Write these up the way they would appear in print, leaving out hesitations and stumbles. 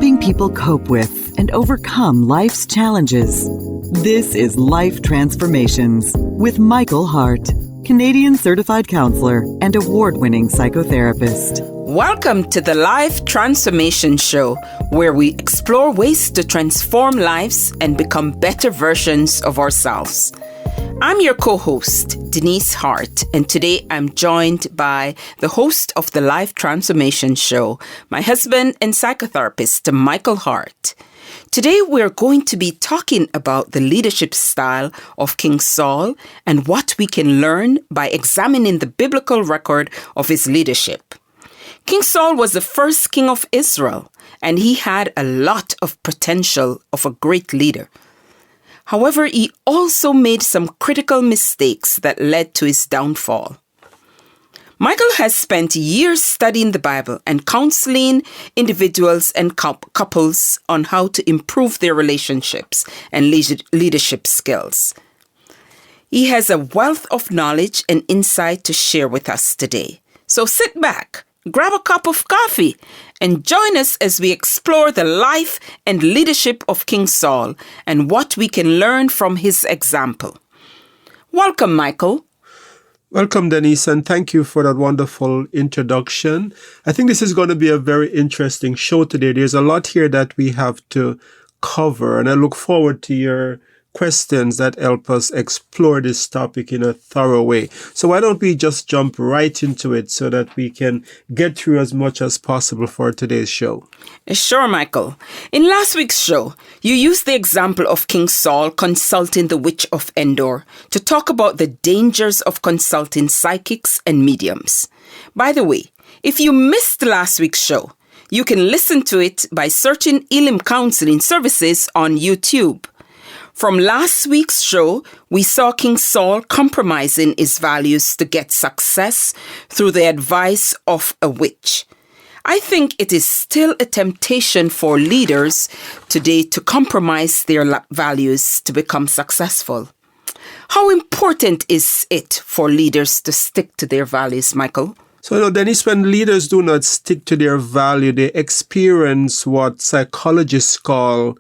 helping people cope with and overcome life's challenges. This is Life Transformations with Michael Hart, Canadian Certified Counselor and award-winning psychotherapist. Welcome to the Life Transformation Show, where we explore ways to transform lives and become better versions of ourselves. I'm your co-host, Denise Hart, and today I'm joined by the host of the Life Transformation Show, my husband and psychotherapist, Michael Hart. Today we're going to be talking about the leadership style of King Saul and what we can learn by examining the biblical record of his leadership. King Saul was the first king of Israel, and he had a lot of potential of a great leader. However, he also made some critical mistakes that led to his downfall. Michael has spent years studying the Bible and counseling individuals and couples on how to improve their relationships and leadership skills. He has a wealth of knowledge and insight to share with us today. So sit back, grab a cup of coffee, and join us as we explore the life and leadership of King Saul and what we can learn from his example. Welcome, Michael. Welcome, Denise, and thank you for that wonderful introduction. I think this is going to be a very interesting show today. There's a lot here that we have to cover, and I look forward to your questions that help us explore this topic in a thorough way. So why don't we just jump right into it so that we can get through as much as possible for today's show? Sure, Michael. In last week's show, you used the example of King Saul consulting the witch of Endor to talk about the dangers of consulting psychics and mediums. By the way, if you missed last week's show, you can listen to it by searching Elim Counseling Services on YouTube. From last week's show, we saw King Saul compromising his values to get success through the advice of a witch. I think it is still a temptation for leaders today to compromise their values to become successful. How important is it for leaders to stick to their values, Michael? So, Denise, when leaders do not stick to their value, they experience what psychologists call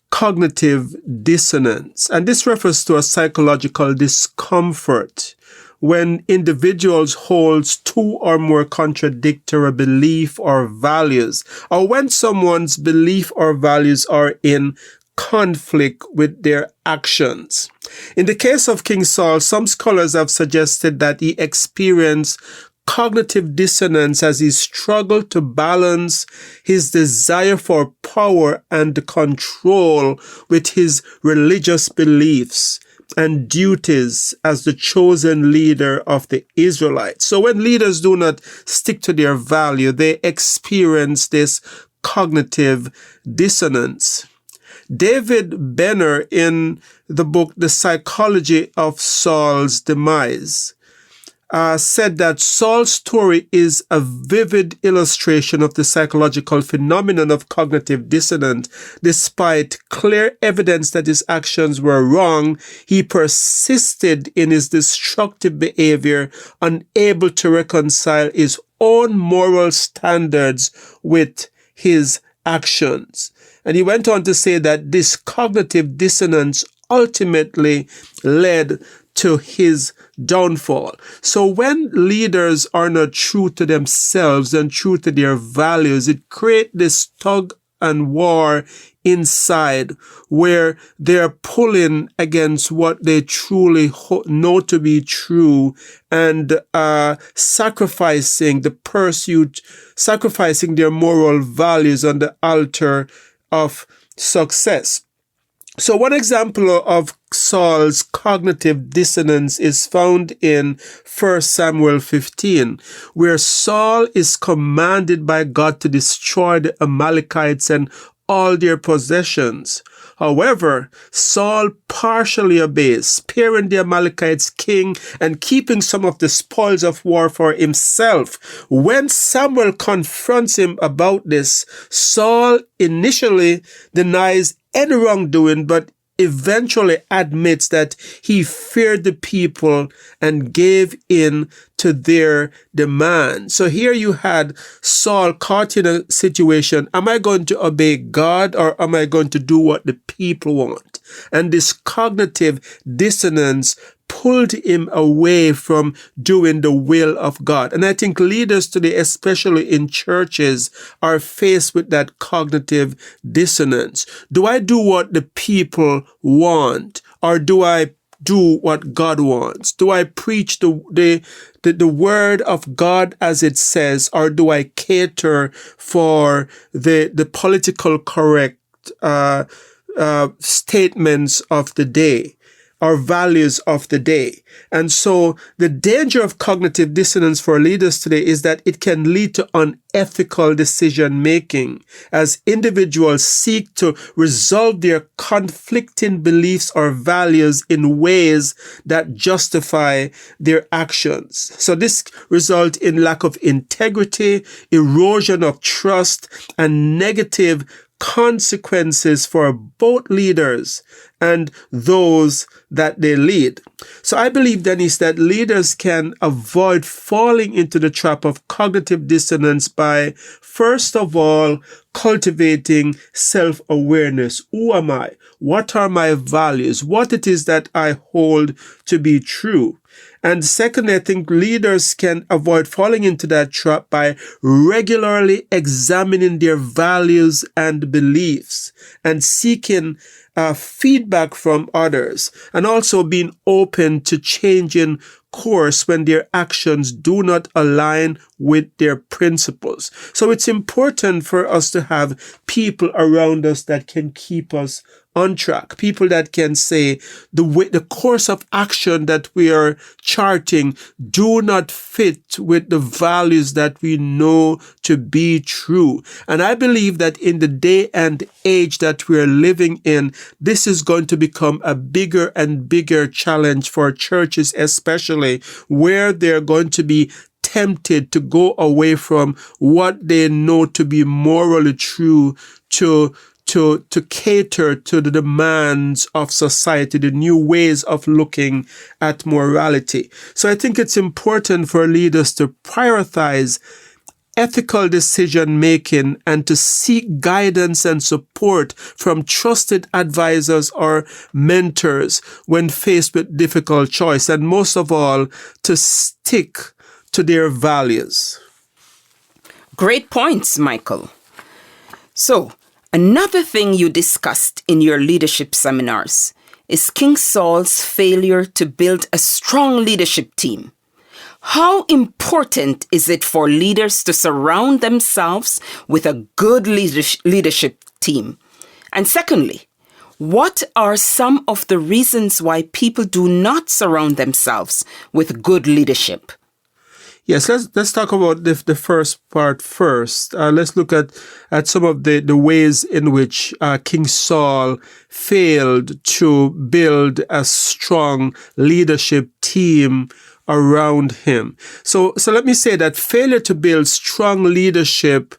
cognitive dissonance. And this refers to a psychological discomfort when individuals hold two or more contradictory beliefs or values, or when someone's belief or values are in conflict with their actions. In the case of King Saul, some scholars have suggested that he experienced cognitive dissonance as he struggled to balance his desire for power and control with his religious beliefs and duties as the chosen leader of the Israelites. So when leaders do not stick to their value, they experience this cognitive dissonance. David Benner, in the book The Psychology of Saul's Demise, said that Saul's story is a vivid illustration of the psychological phenomenon of cognitive dissonance. Despite clear evidence that his actions were wrong, he persisted in his destructive behavior, unable to reconcile his own moral standards with his actions. And he went on to say that this cognitive dissonance ultimately led to his downfall. So when leaders are not true to themselves and true to their values, it creates this tug and war inside where they're pulling against what they truly know to be true and sacrificing the pursuit, sacrificing their moral values on the altar of success. So one example of Saul's cognitive dissonance is found in 1 Samuel 15, where Saul is commanded by God to destroy the Amalekites and all their possessions. However, Saul partially obeys, sparing the Amalekites king and keeping some of the spoils of war for himself. When Samuel confronts him about this, Saul initially denies any wrongdoing, but eventually admits that he feared the people and gave in to their demands. So here you had Saul caught in a situation. Am I going to obey God or am I going to do what the people want? And this cognitive dissonance pulled him away from doing the will of God. And I think leaders today, especially in churches, are faced with that cognitive dissonance. Do I do what the people want, or do I do what God wants? Do I preach the word of God as it says, or do I cater for the political correct statements of the day, or values of the day? And so the danger of cognitive dissonance for leaders today is that it can lead to unethical decision making as individuals seek to resolve their conflicting beliefs or values in ways that justify their actions. So this results in lack of integrity, erosion of trust, and negative consequences for both leaders and those that they lead. So I believe, Denise, that leaders can avoid falling into the trap of cognitive dissonance by, first of all, cultivating self-awareness. Who am I? What are my values? What it is that I hold to be true? And secondly, I think leaders can avoid falling into that trap by regularly examining their values and beliefs and seeking feedback from others, and also being open to changing course when their actions do not align with their principles. So it's important for us to have people around us that can keep us on track, people that can say the course of action that we are charting do not fit with the values that we know to be true. And I believe that in the day and age that we are living in, this is going to become a bigger and bigger challenge for churches, especially where they're going to be tempted to go away from what they know to be morally true to cater to the demands of society, the new ways of looking at morality. So I think it's important for leaders to prioritize ethical decision making and to seek guidance and support from trusted advisors or mentors when faced with difficult choice, and most of all, to stick to their values. Great points, Michael. So, another thing you discussed in your leadership seminars is King Saul's failure to build a strong leadership team. How important is it for leaders to surround themselves with a good leadership team? And secondly, what are some of the reasons why people do not surround themselves with good leadership? Yes, let's talk about the first part first. Let's look at some of the ways in which King Saul failed to build a strong leadership team around him. So let me say that failure to build strong leadership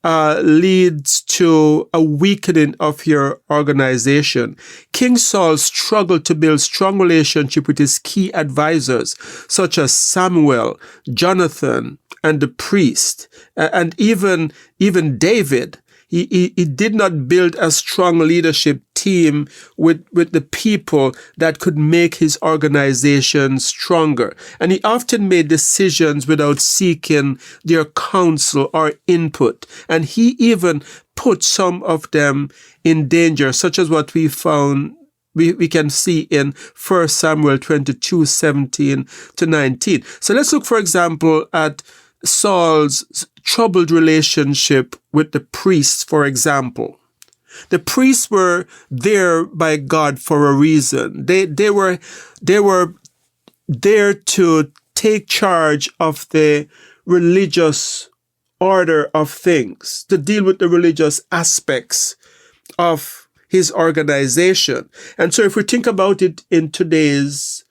leads to a weakening of your organization. King Saul struggled to build strong relationship with his key advisors, such as Samuel, Jonathan, and the priest, and even David. He did not build a strong leadership team with the people that could make his organization stronger. And he often made decisions without seeking their counsel or input. And he even put some of them in danger, such as what we found we can see in 1 Samuel 22:17-19. So let's look, for example, at Saul's troubled relationship with the priests, for example. The priests were there by God for a reason. They were there to take charge of the religious order of things, to deal with the religious aspects of his organization. And so if we think about it in today's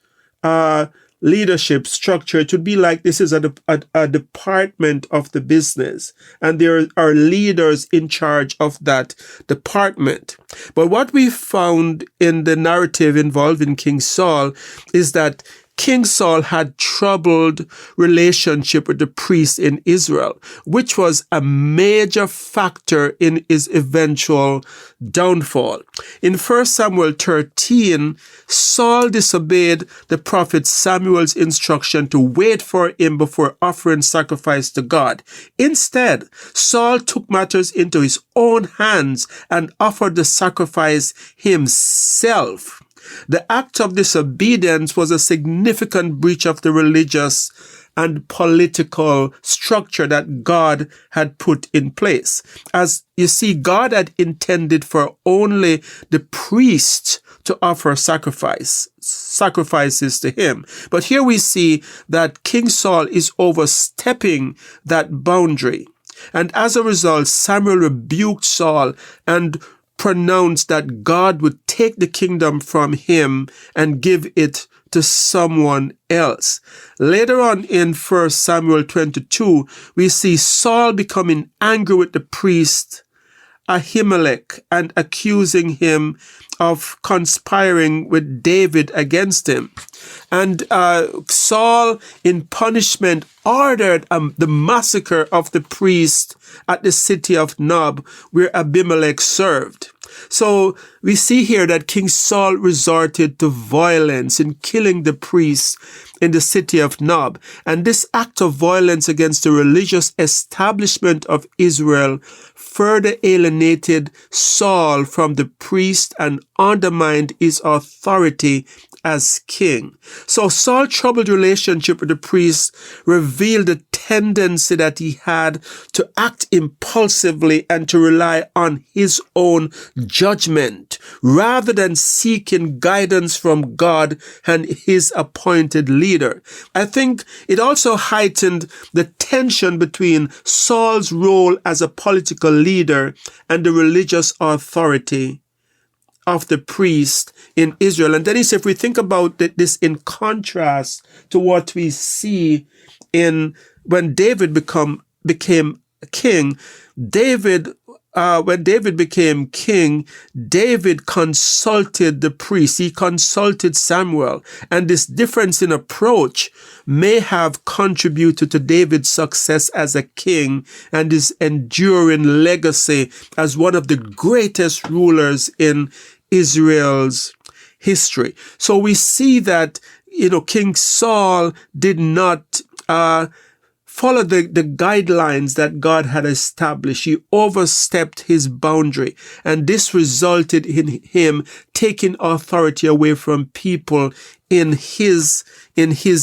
leadership structure, it would be like this is a department of the business, and there are leaders in charge of that department. But what we found in the narrative involving King Saul is that King Saul had troubled relationship with the priests in Israel, which was a major factor in his eventual downfall. In 1 Samuel 13, Saul disobeyed the prophet Samuel's instruction to wait for him before offering sacrifice to God. Instead, Saul took matters into his own hands and offered the sacrifice himself. The act of disobedience was a significant breach of the religious and political structure that God had put in place. As you see, God had intended for only the priest to offer sacrifices to him. But here we see that King Saul is overstepping that boundary. And as a result, Samuel rebuked Saul and pronounced that God would take the kingdom from him and give it to someone else. Later on in 1 Samuel 22, we see Saul becoming angry with the priest Ahimelech and accusing him of conspiring with David against him. And Saul, in punishment, ordered the massacre of the priest at the city of Nob, where Abimelech served. So we see here that King Saul resorted to violence in killing the priests in the city of Nob. And this act of violence against the religious establishment of Israel further alienated Saul from the priest and undermined his authority as king. So Saul's troubled relationship with the priest revealed the tendency that he had to act impulsively and to rely on his own judgment rather than seeking guidance from God and his appointed leader. I think it also heightened the tension between Saul's role as a political leader and the religious authority of the priest in Israel. And Dennis, if we think about this in contrast to what we see in when David became king, when David became king, David consulted the priest. He consulted Samuel. And this difference in approach may have contributed to David's success as a king and his enduring legacy as one of the greatest rulers in Israel's history. So we see that, King Saul did not follow the guidelines that God had established. He overstepped his boundary, and this resulted in him taking authority away from people in his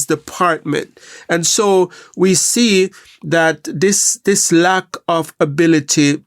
department. And so we see that this lack of ability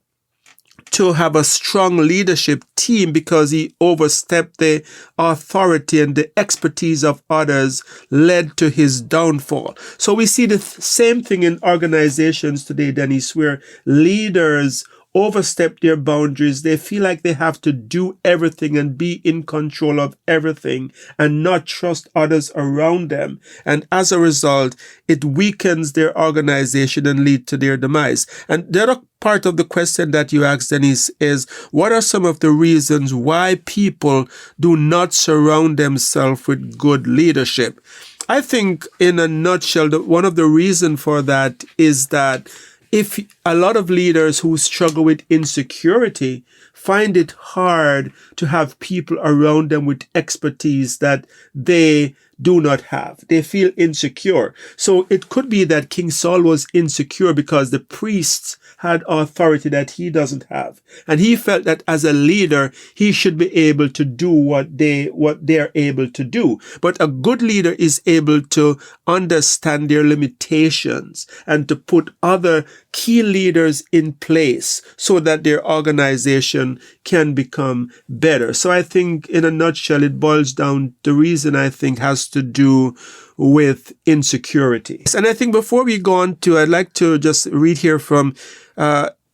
to have a strong leadership team, because he overstepped the authority and the expertise of others, led to his downfall. So we see the same thing in organizations today, Dennis, where leaders overstep their boundaries. They feel like they have to do everything and be in control of everything and not trust others around them. And as a result, it weakens their organization and leads to their demise. And the other part of the question that you asked, Denise, is what are some of the reasons why people do not surround themselves with good leadership? I think in a nutshell, one of the reasons for that is that if a lot of leaders who struggle with insecurity find it hard to have people around them with expertise that they do not have. They feel insecure. So it could be that King Saul was insecure because the priests had authority that he doesn't have. And he felt that as a leader, he should be able to do what they're able to do. But a good leader is able to understand their limitations and to put other key leaders in place so that their organization can become better. So I think in a nutshell, it boils down, the reason I think has to do with insecurity. And I think before we go on to, I'd like to just read here from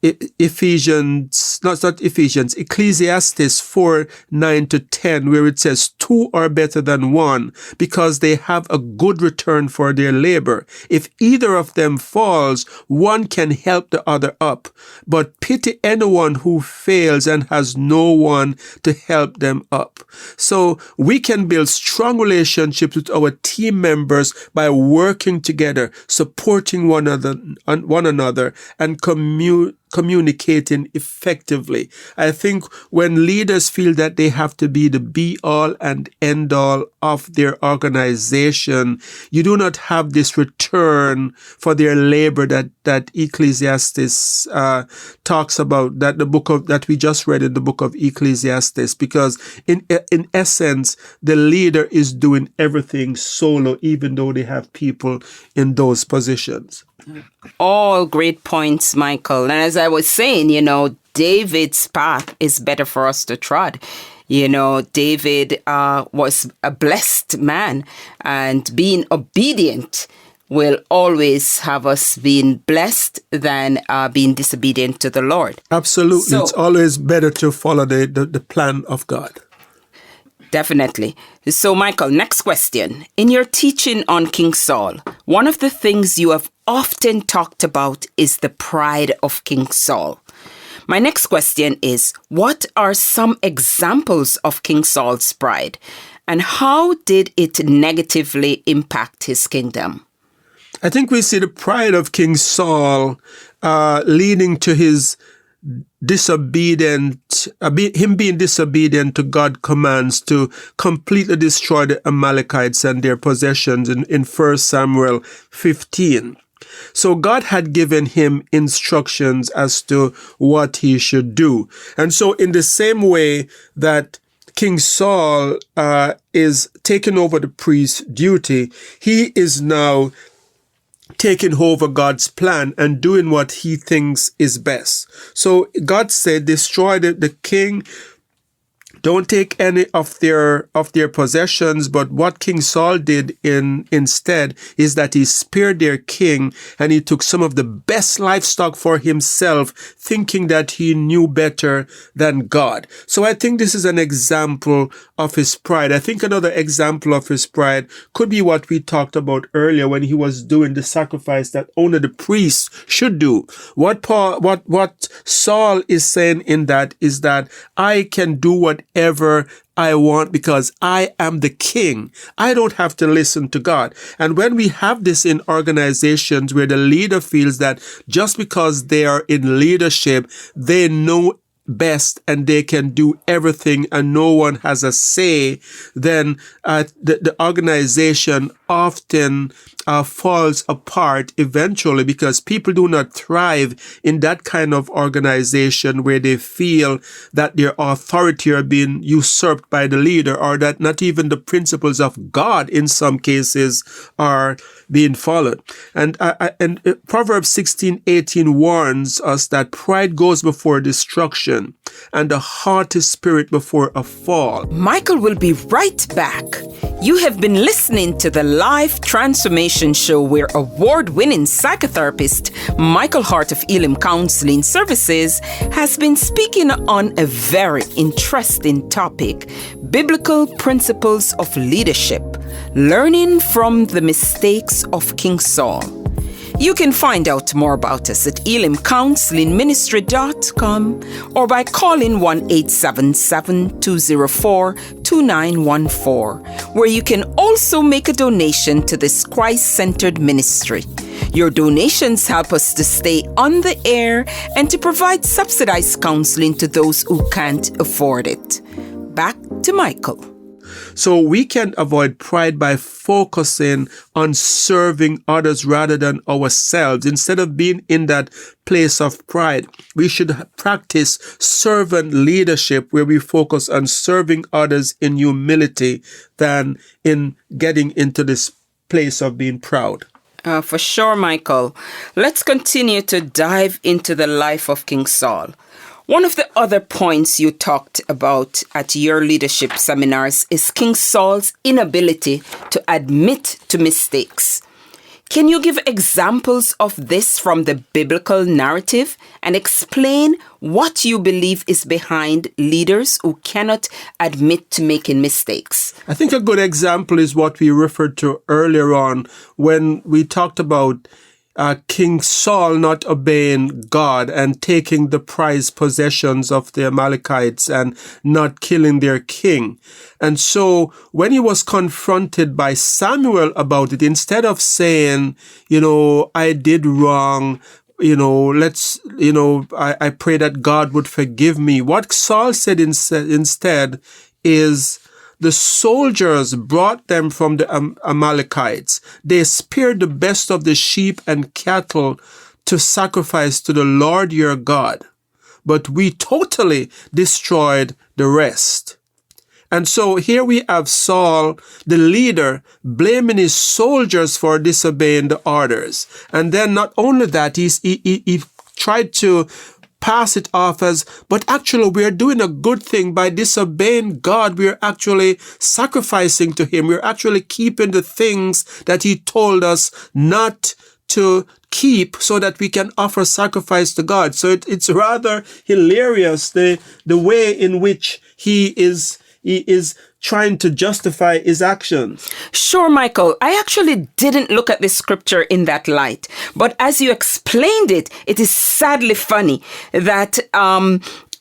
Ecclesiastes 4:9-10, where it says, 2 are better than 1, because they have a good return for their labor. If either of them falls, one can help the other up. But pity anyone who fails and has no one to help them up. So we can build strong relationships with our team members by working together, supporting one another, and communicating effectively. I think when leaders feel that they have to be the be-all and end-all of their organization, you do not have this return for their labor that Ecclesiastes talks about, that we just read in the book of Ecclesiastes, because in essence, the leader is doing everything solo, even though they have people in those positions. All great points, Michael. And as I was saying, David's path is better for us to trod. David was a blessed man, and being obedient will always have us being blessed than being disobedient to the Lord. Absolutely. So, it's always better to follow the plan of God. Definitely. So, Michael, next question. In your teaching on King Saul, one of the things you have often talked about is the pride of King Saul. My next question is, what are some examples of King Saul's pride, and how did it negatively impact his kingdom? I think we see the pride of King Saul leading to his him being disobedient to God's commands to completely destroy the Amalekites and their possessions in 1 Samuel 15. So God had given him instructions as to what he should do. And so in the same way that King Saul is taking over the priest's duty, he is now taking over God's plan and doing what he thinks is best. So God said, destroy the king. Don't take any of their possessions. But what King Saul did instead is that he spared their king, and he took some of the best livestock for himself, thinking that he knew better than God. So I think this is an example of his pride. I think another example of his pride could be what we talked about earlier when he was doing the sacrifice that only the priest should do. What Saul is saying in that is that I can do whatever I want because I am the king. I don't have to listen to God. And when we have this in organizations where the leader feels that just because they are in leadership, they know best and they can do everything and no one has a say, then the organization often falls apart eventually, because people do not thrive in that kind of organization where they feel that their authority are being usurped by the leader, or that not even the principles of God in some cases are being followed. And Proverbs 16:18 warns us that pride goes before destruction and a haughty spirit before a fall. Michael will be right back. You have been listening to the Life Transformation Show, where award-winning psychotherapist Michael Hart of Elim Counseling Services has been speaking on a very interesting topic: biblical principles of leadership, learning from the mistakes of King Saul. You can find out more about us at elimcounselingministry.com or by calling 1-877-204-2914, where you can also make a donation to this Christ-centered ministry. Your donations help us to stay on the air and to provide subsidized counseling to those who can't afford it. Back to Michael. So we can avoid pride by focusing on serving others rather than ourselves. Instead of being in that place of pride, we should practice servant leadership, where we focus on serving others in humility than in getting into this place of being proud. For sure, Michael. Let's continue to dive into the life of King Saul. One of the other points you talked about at your leadership seminars is King Saul's inability to admit to mistakes. Can you give examples of this from the biblical narrative and explain what you believe is behind leaders who cannot admit to making mistakes? I think a good example is what we referred to earlier on when we talked about King Saul not obeying God and taking the prized possessions of the Amalekites and not killing their king. And so when he was confronted by Samuel about it, instead of saying, I did wrong, I pray that God would forgive me. What Saul said instead is, the soldiers brought them from the Amalekites. They spared the best of the sheep and cattle to sacrifice to the Lord your God, but we totally destroyed the rest. And so here we have Saul, the leader, blaming his soldiers for disobeying the orders. And then not only that, he tried to pass it off as, but actually we're doing a good thing by disobeying God. We're actually sacrificing to him. We're actually keeping the things that he told us not to keep so that we can offer sacrifice to God. So it's rather hilarious, the way in which he is trying to justify his actions. Sure, Michael. I actually didn't look at this scripture in that light. But as you explained it, it is sadly funny that,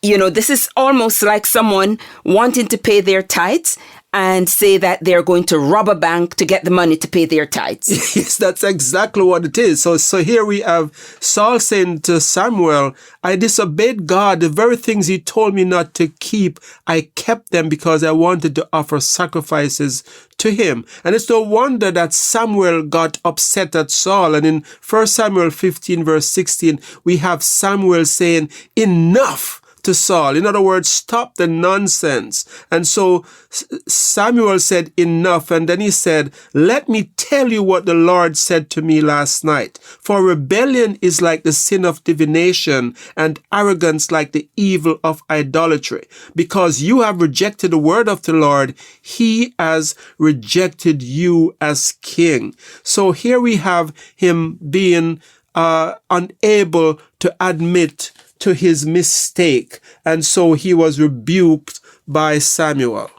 this is almost like someone wanting to pay their tithes and say that they're going to rob a bank to get the money to pay their tithes. Yes, that's exactly what it is. So here we have Saul saying to Samuel, I disobeyed God. The very things he told me not to keep, I kept them because I wanted to offer sacrifices to him. And it's no wonder that Samuel got upset at Saul. And in 1 Samuel 15 verse 16, we have Samuel saying, enough to Saul. In other words, stop the nonsense. And so Samuel said, enough. And then he said, let me tell you what the Lord said to me last night. For rebellion is like the sin of divination, and arrogance like the evil of idolatry. Because you have rejected the word of the Lord, he has rejected you as king. So here we have him being unable to admit to his mistake. And so he was rebuked by Samuel.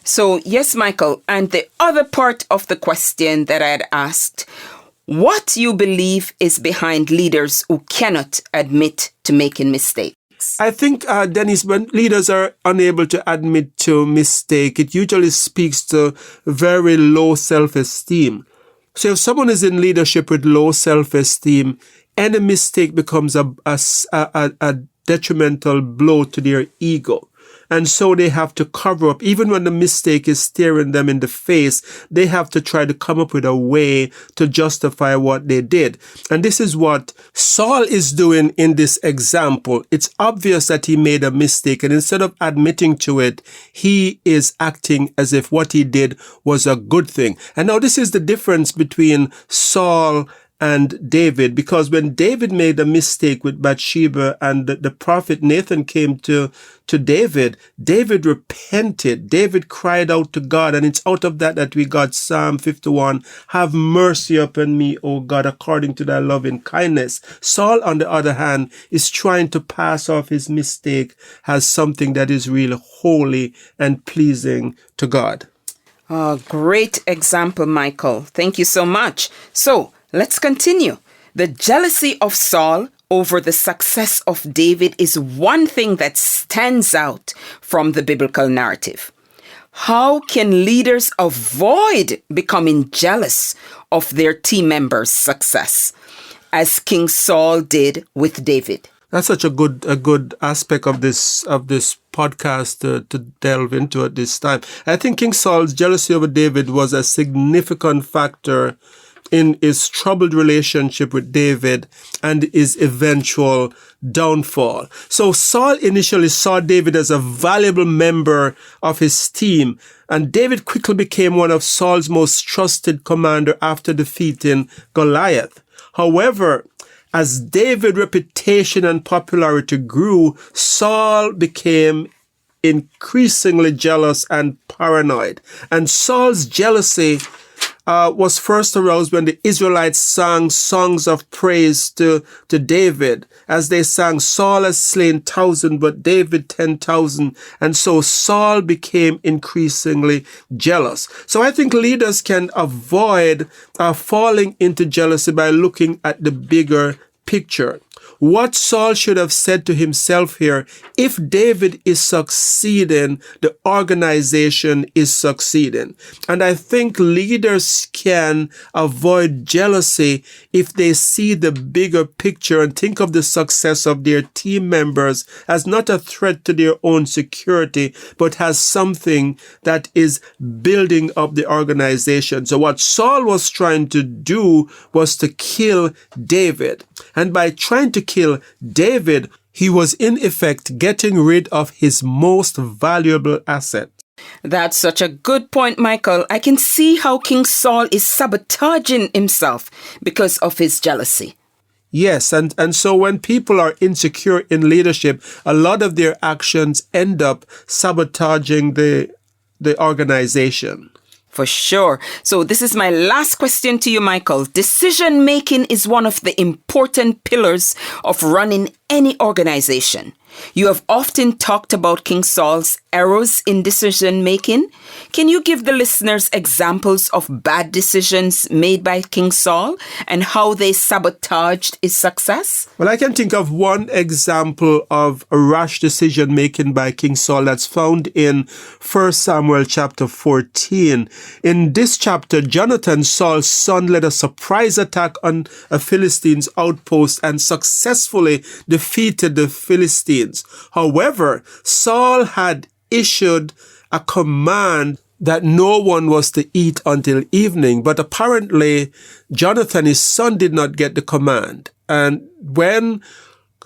So, yes, Michael. And the other part of the question that I had asked, what you believe is behind leaders who cannot admit to making mistakes? I think, Dennis, when leaders are unable to admit to mistake, it usually speaks to very low self-esteem. So if someone is in leadership with low self-esteem, any mistake becomes a detrimental blow to their ego. And so they have to cover up. Even when the mistake is staring them in the face, they have to try to come up with a way to justify what they did. And this is what Saul is doing in this example. It's obvious that he made a mistake. And instead of admitting to it, he is acting as if what he did was a good thing. And now this is the difference between Saul and David, because when David made a mistake with Bathsheba and the prophet Nathan came to David, David repented. David cried out to God, and it's out of that we got Psalm 51, have mercy upon me, O God, according to thy loving kindness. Saul, on the other hand, is trying to pass off his mistake as something that is really holy and pleasing to God. Great example, Michael. Thank you so much. So, let's continue. The jealousy of Saul over the success of David is one thing that stands out from the biblical narrative. How can leaders avoid becoming jealous of their team members' success, as King Saul did with David? That's such a good aspect of this podcast to delve into at this time. I think King Saul's jealousy over David was a significant factor in his troubled relationship with David and his eventual downfall. So Saul initially saw David as a valuable member of his team, and David quickly became one of Saul's most trusted commander after defeating Goliath. However, as David's reputation and popularity grew, Saul became increasingly jealous and paranoid. And Saul's jealousy was first aroused when the Israelites sang songs of praise to David, as they sang, Saul has slain 1,000, but David 10,000. And so Saul became increasingly jealous. So I think leaders can avoid falling into jealousy by looking at the bigger picture. What Saul should have said to himself here, if David is succeeding, the organization is succeeding. And I think leaders can avoid jealousy if they see the bigger picture and think of the success of their team members as not a threat to their own security, but as something that is building up the organization. So what Saul was trying to do was to kill David. And by trying to kill David, he was in effect getting rid of his most valuable asset. That's such a good point, Michael. I can see how King Saul is sabotaging himself because of his jealousy. Yes, and so when people are insecure in leadership, a lot of their actions end up sabotaging the organization. For sure. So this is my last question to you, Michael. Decision making is one of the important pillars of running any organization. You have often talked about King Saul's errors in decision making. Can you give the listeners examples of bad decisions made by King Saul and how they sabotaged his success? Well, I can think of one example of a rash decision making by King Saul that's found in 1 Samuel chapter 14. In this chapter, Jonathan, Saul's son, led a surprise attack on a Philistines' outpost and successfully defeated the Philistines. However, Saul had issued a command that no one was to eat until evening, but apparently Jonathan, his son, did not get the command. And when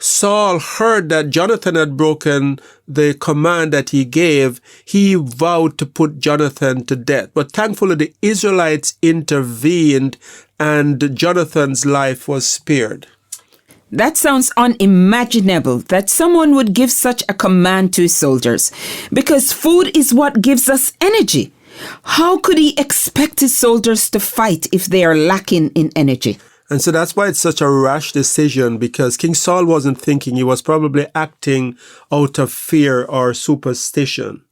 Saul heard that Jonathan had broken the command that he gave, he vowed to put Jonathan to death. But thankfully, the Israelites intervened and Jonathan's life was spared. That sounds unimaginable that someone would give such a command to his soldiers, because food is what gives us energy. How could he expect his soldiers to fight if they are lacking in energy? And so that's why it's such a rash decision, because King Saul wasn't thinking. He was probably acting out of fear or superstition.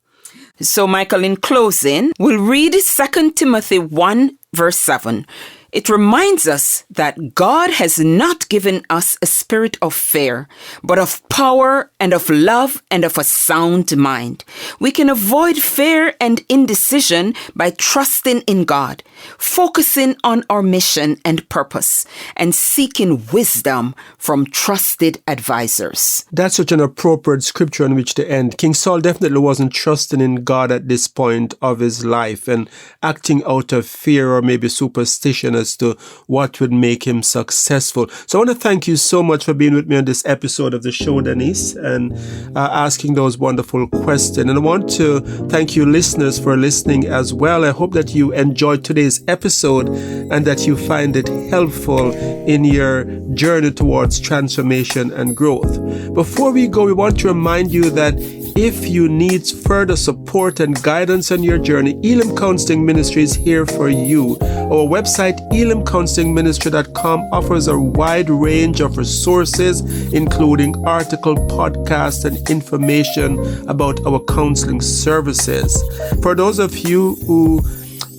So, Michael, in closing, we'll read 2 Timothy 1, verse 7. It reminds us that God has not given us a spirit of fear, but of power and of love and of a sound mind. We can avoid fear and indecision by trusting in God, focusing on our mission and purpose, and seeking wisdom from trusted advisors. That's such an appropriate scripture in which to end. King Saul definitely wasn't trusting in God at this point of his life and acting out of fear or maybe superstition as to what would make him successful. So I want to thank you so much for being with me on this episode of the show, Denise, and asking those wonderful questions. And I want to thank you listeners for listening as well. I hope that you enjoyed today's episode and that you find it helpful in your journey towards transformation and growth. Before we go, we want to remind you that if you need further support and guidance on your journey, Elim Counseling Ministry is here for you. Our website, elimcounselingministry.com, offers a wide range of resources, including article, podcasts, and information about our counseling services. For those of you who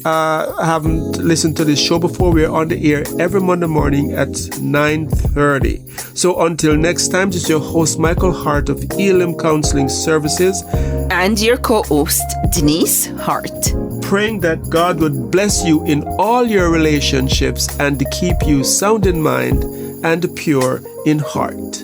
haven't listened to this show before, we're on the air every Monday morning at 9:30. So until next time, this is your host, Michael Hart of Elim Counseling Services. And your co-host, Denise Hart. Praying that God would bless you in all your relationships and to keep you sound in mind and pure in heart.